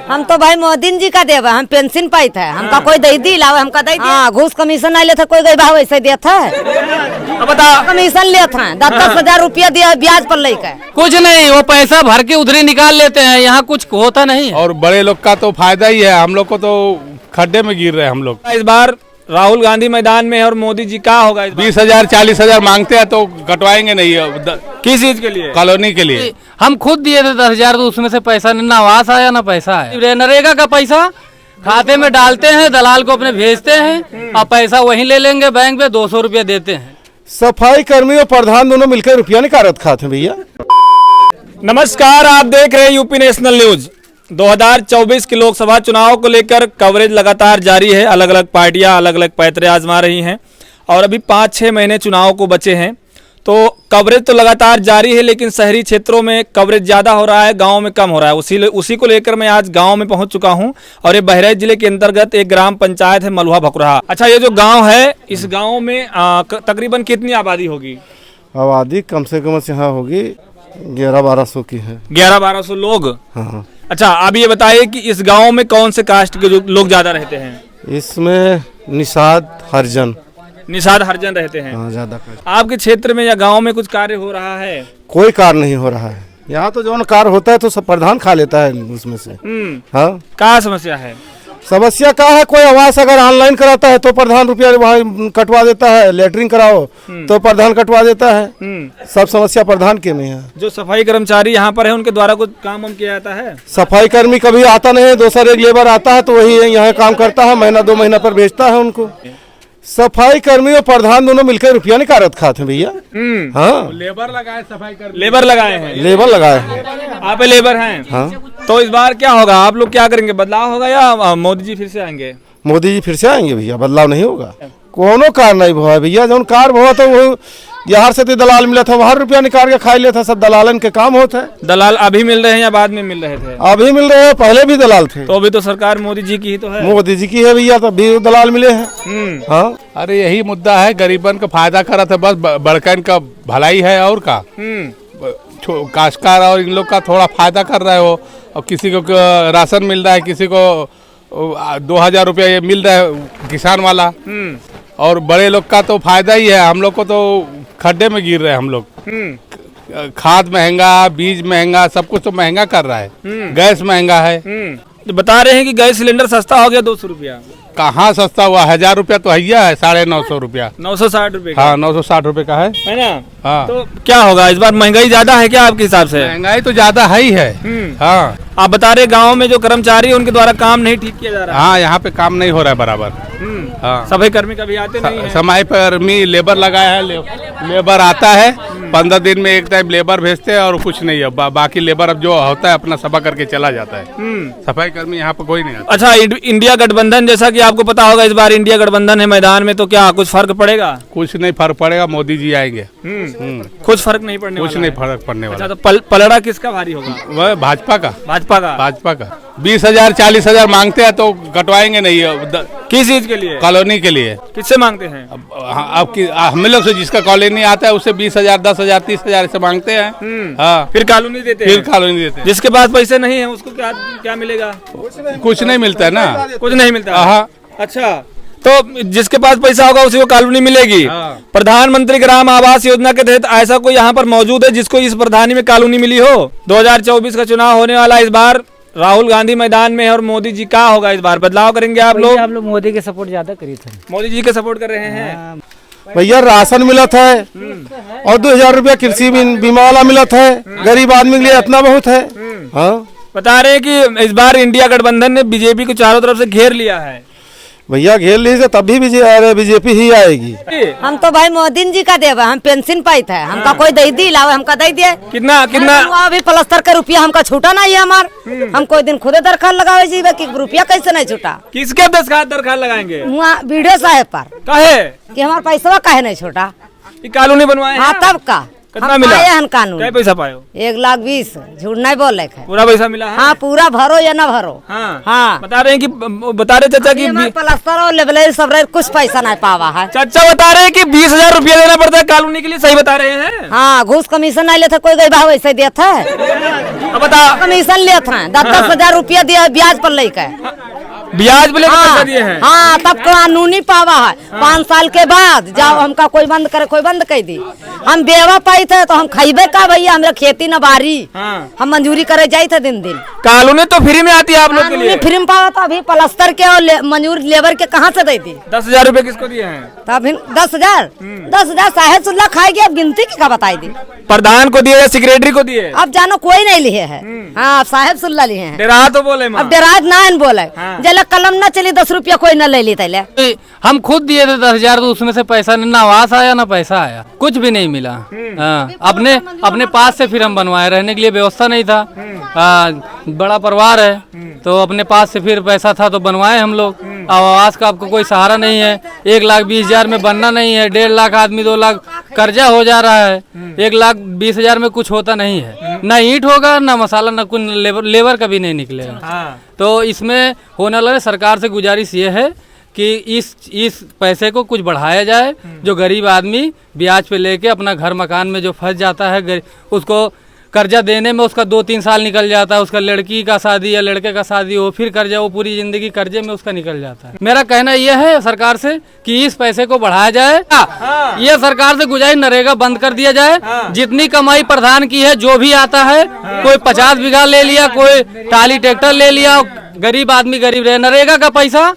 हम तो भाई मोदी जी का देवा, हम पेंशन पाई थे, हमका कोई दे दी लावे, हमका दे दी। घूस कमीशन नहीं लेते, कोई गई भाव ऐसे दिया था। अब बता, कमीशन लेते हैं 10,000 रुपया दिया ब्याज पर लेकर। कुछ नहीं, वो पैसा भर के उधर ही निकाल लेते हैं, यहाँ कुछ होता नहीं। और बड़े लोग का तो फायदा ही है, हम लोग को तो खड्डे में गिर रहे हैं हम लोग। इस बार राहुल गांधी मैदान में है और मोदी जी का होगा? 20,000 40,000 मांगते हैं तो कटवाएंगे नहीं। किस चीज के लिए? कॉलोनी के लिए। हम खुद दिए थे 10,000, तो उसमें से पैसा ना आवास आया ना पैसा है। नरेगा का पैसा खाते में डालते हैं, दलाल को अपने भेजते हैं और पैसा वहीं ले लेंगे, बैंक में 200 रुपया देते हैं। सफाई कर्मी और प्रधान दोनों मिलकर रुपया निकारत खाते हैं भैया। नमस्कार, आप देख रहे हैं यूपी नेशनल न्यूज। 2024 के लोकसभा चुनाव को लेकर कवरेज लगातार जारी है। अलग अलग पार्टियां अलग अलग पैतरे आजमा रही हैं और अभी 5-6 महीने चुनाव को बचे हैं, तो कवरेज तो लगातार जारी है, लेकिन शहरी क्षेत्रों में कवरेज ज़्यादा हो रहा है, गांव में कम हो रहा है। उसी को लेकर मैं आज गांव में पहुंच चुका हूं और ये बहराइच जिले के अंतर्गत एक ग्राम पंचायत है मलुहा भकुरहा। अच्छा, ये जो गाँव है, इस गाँव में तकरीबन कितनी आबादी होगी? आबादी कम से कम यहाँ होगी 1100-1200 की है। 1100-1200 लोग। हाँ। अच्छा, आप ये बताइए कि इस गांव में कौन से कास्ट के लोग ज्यादा रहते हैं? इसमें निषाद हरिजन रहते हैं। हाँ, ज्यादा। आपके क्षेत्र में या गांव में कुछ कार्य हो रहा है? कोई कार्य नहीं हो रहा है यहाँ, तो जो कार्य होता है तो सब प्रधान खा लेता है उसमें से। हाँ, क्या समस्या है? समस्या क्या है? कोई आवास अगर ऑनलाइन कराता है तो प्रधान रुपया वहाँ कटवा देता है, लेटरिन कराओ तो प्रधान कटवा देता है। सब समस्या प्रधान के में है। जो सफाई कर्मचारी यहाँ पर है, उनके द्वारा कुछ काम किया जाता है? सफाई कर्मी कभी आता नहीं है, दूसरा एक लेबर आता है तो वही यहाँ काम करता है, महीना 2 महीना पर भेजता है उनको। सफाई कर्मी और प्रधान दोनों मिलकर रुपया निकारत खाते हैं भैया। हाँ, लेबर लगाए, सफाई कर लेबर लगाए हैं। लेबर लगाए हैं। आप लेबर हैं? हाँ। तो इस बार क्या होगा? आप लोग क्या करेंगे? बदलाव होगा या मोदी जी फिर से आएंगे? मोदी जी फिर से आएंगे भैया, बदलाव नहीं होगा। कोनो कार नहीं हुआ है भैया, जब कार हुआ तो वो बिहार से तो दलाल मिला था, वहाँ रुपया निकाल के खा लेता। सब दलालन के काम होता है। दलाल अभी मिल रहे हैं या बाद में मिल रहे थे? अभी मिल रहे हैं, पहले भी दलाल थे। तो अभी तो सरकार मोदी जी की ही तो है। मोदी जी की है भैया, तो भी दलाल मिले हैं। हाँ, अरे यही मुद्दा है, गरीबन का फायदा करा था बस, बड़कन का भलाई है और का। काश्तकार और इन लोग का थोड़ा फायदा कर रहे हो, और किसी को राशन मिल रहा है, किसी को 2,000 रुपया ये मिल रहा है किसान वाला। और बड़े लोग का तो फायदा ही है, हम लोग को तो खड्डे में गिर रहे हैं हम लोग। खाद महंगा, बीज महंगा, सब कुछ तो महंगा कर रहा है। गैस महंगा है। तो बता रहे हैं कि गैस सिलेंडर सस्ता हो गया 200 रुपया। कहाँ सस्ता हुआ? 1,000 रुपया तो है, 950 रुपया। 960 रुपए? हाँ, 960 रुपए का है ना? हाँ। तो क्या होगा इस बार? महंगाई ज्यादा है क्या आपके हिसाब से? महंगाई तो ज्यादा है ही है। हाँ। आप बता रहे गांव में जो कर्मचारी है उनके द्वारा काम नहीं ठीक किया जा रहा है। हाँ, यहाँ पे काम नहीं हो रहा है बराबर। हाँ। सफाई कर्मी कभी आते नहीं है। समय पर लेबर लगाया है, लेबर आता है, 15 दिन में एक टाइम लेबर भेजते हैं और कुछ नहीं है। बाकी लेबर अब जो होता है अपना सफा करके चला जाता है। सफाई कर्मी यहाँ पे कोई नहीं आता। अच्छा, इंडिया गठबंधन, जैसा कि आपको पता होगा इस बार इंडिया गठबंधन है मैदान में, तो क्या कुछ फर्क पड़ेगा? कुछ नहीं फर्क पड़ेगा, मोदी जी आएंगे। कुछ फर्क नहीं पड़ने कुछ नहीं फर्क पड़ने वाला। अच्छा, तो पलड़ा किसका भारी होगा? वह भाजपा का। भाजपा का 20,000 40,000 मांगते हैं तो कटवाएंगे नहीं। किस चीज के लिए? कॉलोनी के लिए। किससे मांगते हैं? अब हम लोग से जिसका कॉलोनी आता है उससे 20,000 10,000 30,000 से मांगते हैं। हाँ, फिर कॉलोनी देते हैं। जिसके पास पैसे नहीं है उसको क्या मिलेगा? कुछ नहीं मिलता है ना। कुछ नहीं मिलता। हाँ। अच्छा, तो जिसके पास पैसा होगा उसी को कॉलोनी मिलेगी। प्रधानमंत्री ग्राम आवास योजना के तहत ऐसा कोई यहाँ पर मौजूद है जिसको इस प्रधानी में कॉलोनी मिली हो? 2024 का चुनाव होने वाला इस बार, राहुल गांधी मैदान में है और मोदी जी का होगा इस बार? बदलाव करेंगे आप लोग? आप लोग मोदी के सपोर्ट ज्यादा करी थे। मोदी जी के सपोर्ट कर रहे हैं। भैया राशन मिला था और 2,000 रुपया कृषि बीमा वाला मिला था। गरीब आदमी के लिए इतना बहुत है। हाँ, बता रहे हैं कि इस बार इंडिया गठबंधन ने बीजेपी को चारों तरफ से घेर लिया है। भैया घेर लीजिए, तभी बीजेपी ही आएगी। हम तो भाई मोदी जी का देवा, हम पेंशन पाई थे, हमका कोई दे दी लावे, हमका दे दिए। कितना अभी प्लस्तर का रुपया हमका छूटा नहीं है हमार। हम कोई दिन खुदे दरखास्त लगावे जीवे कि रुपया कैसे नहीं छूटा? किसके दरखास्त लगाएंगे? वीडियो साहेब पर कहे कि हमारा पैसा काहे नहीं छूटा? कॉलोनी बनवाए? हाँ, तब का कितना हम मिला? पाए हैं कानून। क्या पैसा पाए हो? 1,20,000 झूठ नहीं बोल है। पूरा पैसा मिला है? हाँ पूरा भरो या ना भरो। हाँ हाँ बता रहे हैं कि बता रहे चाचा कि प्लास्टर और लेवल सब रहे, कुछ पैसा नहीं पावा है। चाचा बता रहे हैं कि 20,000 रुपया देना पड़ता है कॉलोनी के लिए, सही बता रहे हैं? हाँ घूस कमीशन नहीं लेते, कोई गई भाव ऐसे देता है। अब बता, कमीशन लेते हैं 10,000 रुपया दिया ब्याज पर लेकर। ब्याज पे लेकर पैसा दिए हैं? हाँ तब कानूनी पावा है। 5 साल के बाद जाओ हमका कोई बंद करे, कोई बंद कर दी। हम बेवा पाई थे तो हम खाइबे का भैया, हमरा खेती न बारी। हाँ। हम मंजूरी करे जाई थे दिन दिन। कॉलोनी तो फ्री में आती है आप लोग के लिए? फ्री में पावा था। अभी प्लास्टर के और मंजूर लेबर के कहाँ से दे दी? 10,000 रुपए किसको दिए हैं? तब 10,000 साहेब सुल्ला खाएगी। अब गिनती क्या बताई दी? प्रधान को दिए या सेक्रेटरी को दिए? अब जानो कोई नहीं लिए है। हाँ साहेब सुल्ला लिए हैं। डेरा तो बोले माँ। अब डेराज ना बोले। हाँ। जला कलम ना चली 10 रुपया कोई न ले ली तैले। हम खुद दिए थे 10,000, तो उसमें से पैसा ना आवास आया ना पैसा आया, कुछ भी नहीं मिला। हाँ, अपने पास से फिर हम बनवाए, रहने के लिए व्यवस्था नहीं था। बड़ा परिवार है तो अपने पास से फिर पैसा था तो बनवाए हम लोग। अब आवास का आपको कोई सहारा नहीं है। 1,20,000 में बनना नहीं है। 1.5 लाख आदमी 2 लाख कर्जा हो जा रहा है। 1,20,000 में कुछ होता नहीं है। ना ईंट होगा ना मसाला ना कुछ, लेबर कभी नहीं निकलेगा। हाँ। तो इसमें होने लगे, सरकार से गुजारिश ये है कि इस पैसे को कुछ बढ़ाया जाए। जो गरीब आदमी ब्याज पे लेके अपना घर मकान में जो फंस जाता है, उसको कर्जा देने में उसका 2-3 साल निकल जाता है। उसका लड़की का शादी या लड़के का शादी हो, फिर कर्जा, वो पूरी जिंदगी कर्जे में उसका निकल जाता है। मेरा कहना यह है सरकार से कि इस पैसे को बढ़ाया जाए। ये सरकार से गुजारिश, नरेगा बंद कर दिया जाए। जितनी कमाई प्रधान की है, जो भी आता है, कोई 50 बीघा ले लिया, कोई टाली ट्रैक्टर ले लिया, गरीब आदमी गरीब रहे। नरेगा का पैसा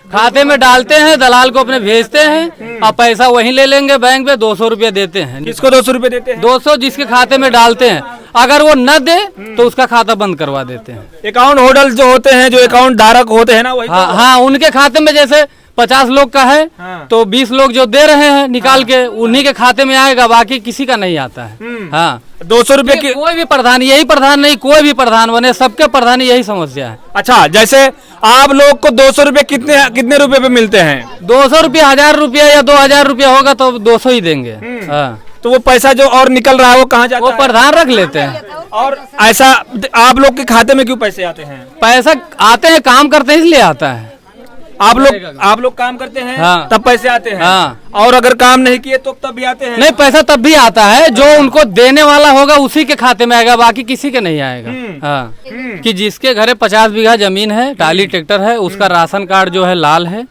खाते में डालते हैं, दलाल को अपने भेजते हैं और पैसा वहीं ले लेंगे। बैंक में 200 रुपया देते हैं। किसको 200 रुपए देते हैं? 200 जिसके खाते में डालते हैं, अगर वो न दे तो उसका खाता बंद करवा देते हैं। अकाउंट होल्डर जो होते हैं, जो अकाउंट धारक होते हैं ना, वही हाँ हाँ, उनके खाते में जैसे 50 लोग का है तो 20 लोग जो दे रहे हैं निकाल के, उन्हीं के खाते में आएगा, बाकी किसी का नहीं आता है। हाँ 200 रुपए की। कोई भी प्रधान, यही प्रधान नहीं, कोई भी प्रधान बने, सबके प्रधान यही समस्या है। अच्छा, जैसे आप लोग को 200 रुपए कितने रुपए पे मिलते हैं? 200 रुपया, 1,000 रुपया या 2,000 रुपया होगा तो 200 ही देंगे। हाँ, तो वो पैसा जो और निकल रहा है वो कहाँ जाता वो है? प्रधान रख लेते हैं। और ऐसा आप लोग के खाते में क्यों पैसे आते हैं? पैसा आते हैं, काम करते हैं इसलिए आता है। आप लोग काम करते हैं हाँ। तब पैसे आते हैं। हाँ। और अगर काम नहीं किए तो तब भी आते हैं? नहीं, पैसा तब भी आता है, जो उनको देने वाला होगा उसी के खाते में आएगा, बाकी किसी के नहीं आएगा। हाँ, कि जिसके घरे 50 बीघा जमीन है, टाली ट्रैक्टर है, उसका राशन कार्ड जो है लाल है,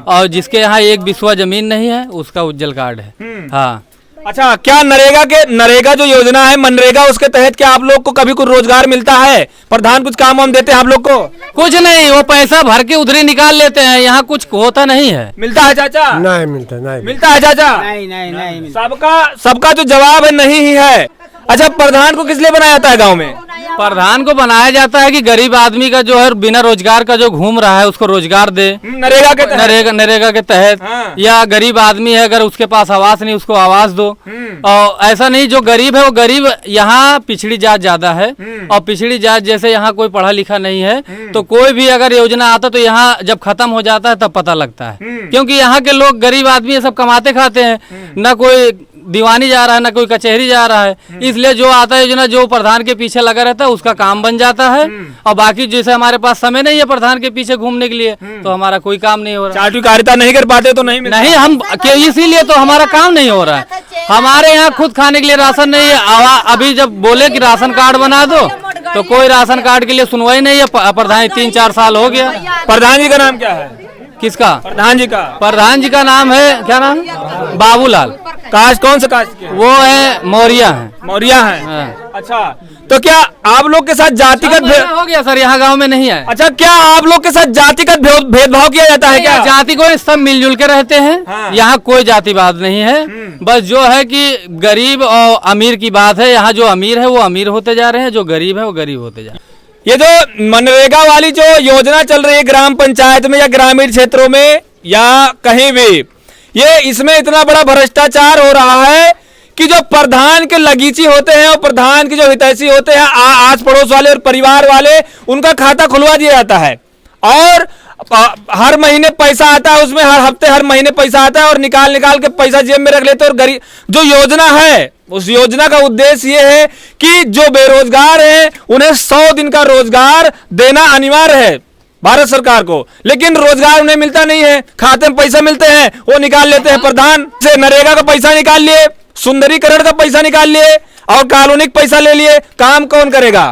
और जिसके यहाँ 1 बिस्वा जमीन नहीं है उसका उज्जवल कार्ड है। हाँ। अच्छा, क्या नरेगा जो योजना है, मनरेगा, उसके तहत क्या आप लोग को कभी कुछ रोजगार मिलता है? प्रधान कुछ काम वाम देते हैं आप लोग को? कुछ नहीं, वो पैसा भर के उधरी निकाल लेते हैं, यहाँ कुछ होता नहीं है। मिलता है चाचा? नहीं मिलता, नहीं मिलता है चाचा? नहीं सबका जो जवाब है नहीं ही है। अच्छा, प्रधान को किस लिए बनाया जाता है गाँव में? प्रधान को बनाया जाता है कि गरीब आदमी का जो है बिना रोजगार का जो घूम रहा है उसको रोजगार दे। नरेगा के तहत? नरेगा के तहत। हाँ। या गरीब आदमी है, अगर उसके पास आवास नहीं, उसको आवास दो। और ऐसा नहीं, जो गरीब है वो गरीब, यहाँ पिछड़ी जात ज्यादा है, और पिछड़ी जात जैसे यहाँ कोई पढ़ा लिखा नहीं है, तो कोई भी अगर योजना आता तो यहाँ जब खत्म हो जाता है तब पता लगता है। क्योंकि यहाँ के लोग गरीब आदमी है, सब कमाते खाते हैं, न कोई दीवानी जा रहा है, ना कोई कचहरी जा रहा है। इसलिए जो आता है योजना, जो प्रधान के पीछे लगा रहता है उसका काम बन जाता है। और बाकी जैसे हमारे पास समय नहीं है प्रधान के पीछे घूमने के लिए, तो हमारा कोई काम नहीं हो रहा। चाटुकारिता नहीं कर पाते तो नहीं मिलता? नहीं, हम इसीलिए तो हमारा काम नहीं हो रहा है। हमारे यहाँ खुद खाने के लिए राशन नहीं है। अभी जब बोले कि राशन कार्ड बना दो तो कोई राशन कार्ड के लिए सुनवाई नहीं है। प्रधान 3-4 साल हो गया। प्रधान जी का नाम क्या है? किसका? प्रधान जी का। प्रधान जी का नाम है, क्या नाम? बाबूलाल। कास्ट कौन सा कास्ट के? वो है मौर्या है। मौर्या है। हाँ। अच्छा, तो क्या आप लोग के साथ जातिगत हो गया सर, यहाँ गांव में नहीं है। अच्छा, क्या आप लोग के साथ जातिगत भेदभाव किया जाता है क्या? जाति को सब मिलजुल के रहते हैं। हाँ। यहाँ कोई जातिवाद नहीं है। बस जो है कि गरीब और अमीर की बात है। यहाँ जो अमीर है वो अमीर होते जा रहे हैं, जो गरीब है वो गरीब होते जा रहे हैं। ये जो मनरेगा वाली जो योजना चल रही है ग्राम पंचायत में या ग्रामीण क्षेत्रों में या कहीं भी, ये इसमें इतना बड़ा भ्रष्टाचार हो रहा है कि जो प्रधान के लगीची होते हैं और प्रधान के जो हितैषी होते हैं, आस पड़ोस वाले और परिवार वाले, उनका खाता खुलवा दिया जाता है। और हर महीने पैसा आता है, उसमें हर हफ्ते हर महीने पैसा आता है और निकाल निकाल के पैसा जेब में रख लेते हैं। और गरीब जो योजना है, उस योजना का उद्देश्य ये है कि जो बेरोजगार है उन्हें 100 दिन का रोजगार देना अनिवार्य है भारत सरकार को, लेकिन रोजगार उन्हें मिलता नहीं है। खाते में पैसा मिलते हैं, वो निकाल लेते हैं। प्रधान से नरेगा का पैसा निकाल लिए, सुंदरीकरण का पैसा निकाल लिए और कॉलोनी का पैसा ले लिए। काम कौन करेगा?